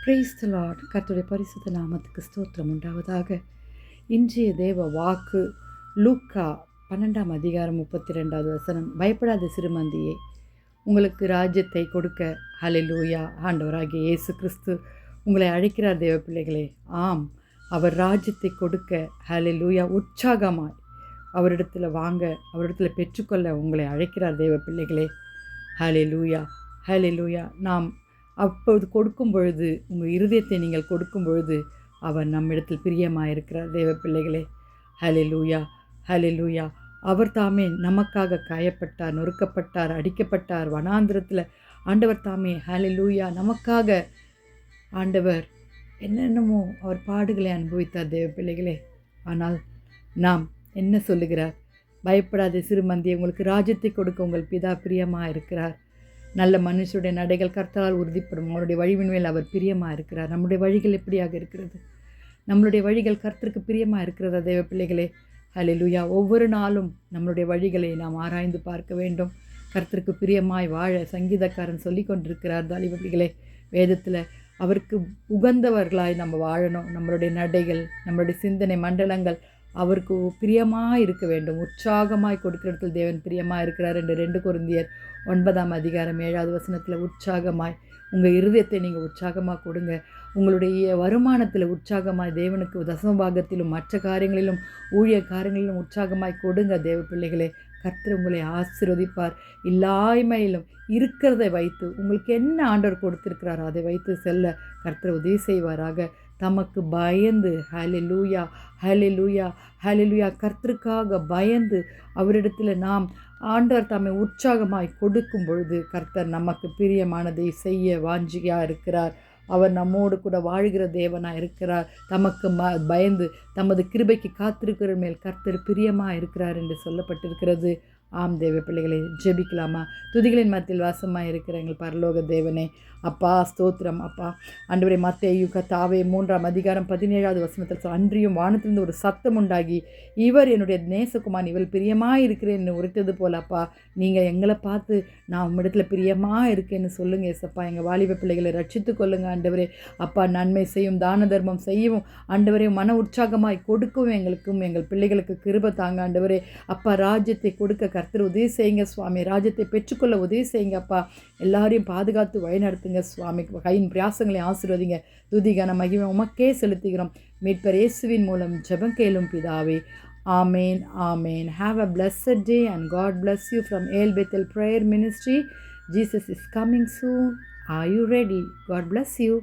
Praise the Lord. கர்த்தருடைய பரிசுத்த நாமத்துக்கு ஸ்தோத்திரம் உண்டாவதாக. இன்றைய தேவ வாக்கு லூக்கா 12ஆம் அதிகாரம் 32வது வசனம். பயப்படாத சிறுமந்தியே, உங்களுக்கு ராஜ்யத்தை கொடுக்க ஹல்லேலூயா ஆண்டவராகிய இயேசு கிறிஸ்து உங்களை அழைக்கிறார். தேவ பிள்ளைகளே, ஆம், அவர் ராஜ்யத்தை கொடுக்க ஹல்லேலூயா உற்சாகமாய் அவரிடத்தில் வாங்க, அவரிடத்தில் பெற்றுக்கொள்ள உங்களை அழைக்கிறார். தேவ பிள்ளைகளே, ஹல்லேலூயா ஹல்லேலூயா. நாம் அப்பொழுது கொடுக்கும் பொழுது, உங்கள் இருதயத்தை நீங்கள் கொடுக்கும் பொழுது அவர் நம்மிடத்தில் பிரியமாயிருக்கிறார். தேவ பிள்ளைகளே, ஹல்லேலூயா ஹல்லேலூயா. அவர் தாமே நமக்காக காயப்பட்டார், நொறுக்கப்பட்டார், அடிக்கப்பட்டார் வனாந்திரத்தில். ஆண்டவர் தாமே ஹல்லேலூயா நமக்காக ஆண்டவர் என்னென்னமோ அவர் பாடுகளை அனுபவித்தார். தேவ பிள்ளைகளே, ஆனால் நாம் என்ன சொல்லுகிறார்? பயப்படாத சிறுமந்தியை, உங்களுக்கு ராஜ்யத்தை கொடுக்க உங்கள் பிதா பிரியமாக இருக்கிறார். நல்ல மனுஷருடைய நடைகள் கர்த்தரால் உறுதிப்படும், அவருடைய வழிவின் மேல் அவர் பிரியமாக இருக்கிறார். நம்முடைய வழிகள் எப்படியாக இருக்கிறது? நம்மளுடைய வழிகள் கர்த்தருக்கு பிரியமாக இருக்கிறதா? தேவ பிள்ளைகளே, ஹல்லேலூயா. ஒவ்வொரு நாளும் நம்மளுடைய வழிகளை நாம் ஆராய்ந்து பார்க்க வேண்டும். கர்த்தருக்கு பிரியமாய் வாழ சங்கீதக்காரன் சொல்லி கொண்டிருக்கிறார். தேவ பிள்ளைகளே, வேதத்தில் அவருக்கு உகந்தவர்களாய் நம்ம வாழணும். நம்மளுடைய நடைகள், நம்மளுடைய சிந்தனை மண்டலங்கள் அவருக்கு பிரியமாக இருக்க வேண்டும். உற்சாகமாய் கொடுக்கிறதுல தேவன் பிரியமாக இருக்கிறார் என்று 2 கொரிந்தியர் 9ஆம் அதிகாரம் 7வது வசனத்தில் உற்சாகமாய் உங்கள் இருதயத்தை நீங்கள் உற்சாகமாக கொடுங்க. உங்களுடைய வருமானத்தில் உற்சாகமாய் தேவனுக்கு தசமபாகத்திலும் மற்ற காரியங்களிலும் ஊழிய காரியங்களிலும் உற்சாகமாய் கொடுங்க. தேவ பிள்ளைகளே, கர்த்தர் உங்களை ஆசீர்வதிப்பார். இல்லாமையிலும் இருக்கிறதை வைத்து உங்களுக்கு என்ன ஆண்டவர் கொடுத்திருக்கிறாரோ அதை வைத்து செல்ல கர்த்தர் உதவி செய்வாராக. தமக்கு பயந்து ஹல்லேலூயா ஹல்லேலூயா ஹல்லேலூயா கர்த்தருக்காக பயந்து அவரிடத்தில் நாம் ஆண்டவர் தம்மை உற்சாகமாய் கொடுக்கும் பொழுது கர்த்தர் நமக்கு பிரியமானதை செய்ய வாஞ்சியாக இருக்கிறார். அவர் நம்மோடு கூட வாழ்கிற தேவனாக இருக்கிறார். தமக்கு பயந்து தமது கிருபைக்கு காத்திருக்கிற மேல் கர்த்தர் பிரியமாக இருக்கிறார் என்று சொல்லப்பட்டிருக்கிறது. ஆம் தேவ பிள்ளைகளை, ஜெபிக்கலாமா? துதிகளின் மத்தியில் வாசமாக இருக்கிற எங்கள் பரலோக தேவனே, அப்பா ஸ்தோத்திரம். அப்பா ஆண்டவரே, மத்தேயு கர்த்தாவே 3ஆம் அதிகாரம் 17வது வசனத்தில் அன்றியும் வானத்திலிருந்து ஒரு சத்தம் உண்டாகி, இவர் என்னுடைய நேசகுமாரன், இவள் பிரியமாக இருக்கிறேன்னு உரைத்தது போல் அப்பா, நீங்கள் எங்களை பார்த்து நான் உம்மிடத்தில் பிரியமாக இருக்கேன்னு சொல்லுங்கள் ஏசப்பா. எங்கள் வாலிப பிள்ளைகளை ரட்சித்து கொள்ளுங்கள் ஆண்டவரே. அப்பா, நன்மை செய்யும், தான தர்மம் செய்யவும் ஆண்டவரே, மன உற்சாகமாய் கொடுக்கவும் எங்களுக்கும் எங்கள் பிள்ளைகளுக்கு கிருபை தாங்க ஆண்டவரே. அப்பா, ராஜ்யத்தை கொடுக்க கர்த்தர் உதவி செய்யுங்க சுவாமி. ராஜ்யத்தை பெற்றுக்கொள்ள உதவி செய்யுங்க அப்பா. எல்லாரையும் பாதுகாத்து வழிநடத்துங்க சுவாமி. கையின் பிரயாசங்களை ஆசீர்வதிங்க. துதிகான மகிமை உமக்கே செலுத்துகிறோம். மீட்பர் இயேசுவின் மூலம் ஜெபம் கேளும் பிதாவே. ஆமேன் ஆமேன். Have a blessed day and God bless you from El Bethel Prayer Ministry. Jesus is coming soon. Are you ready? God bless you.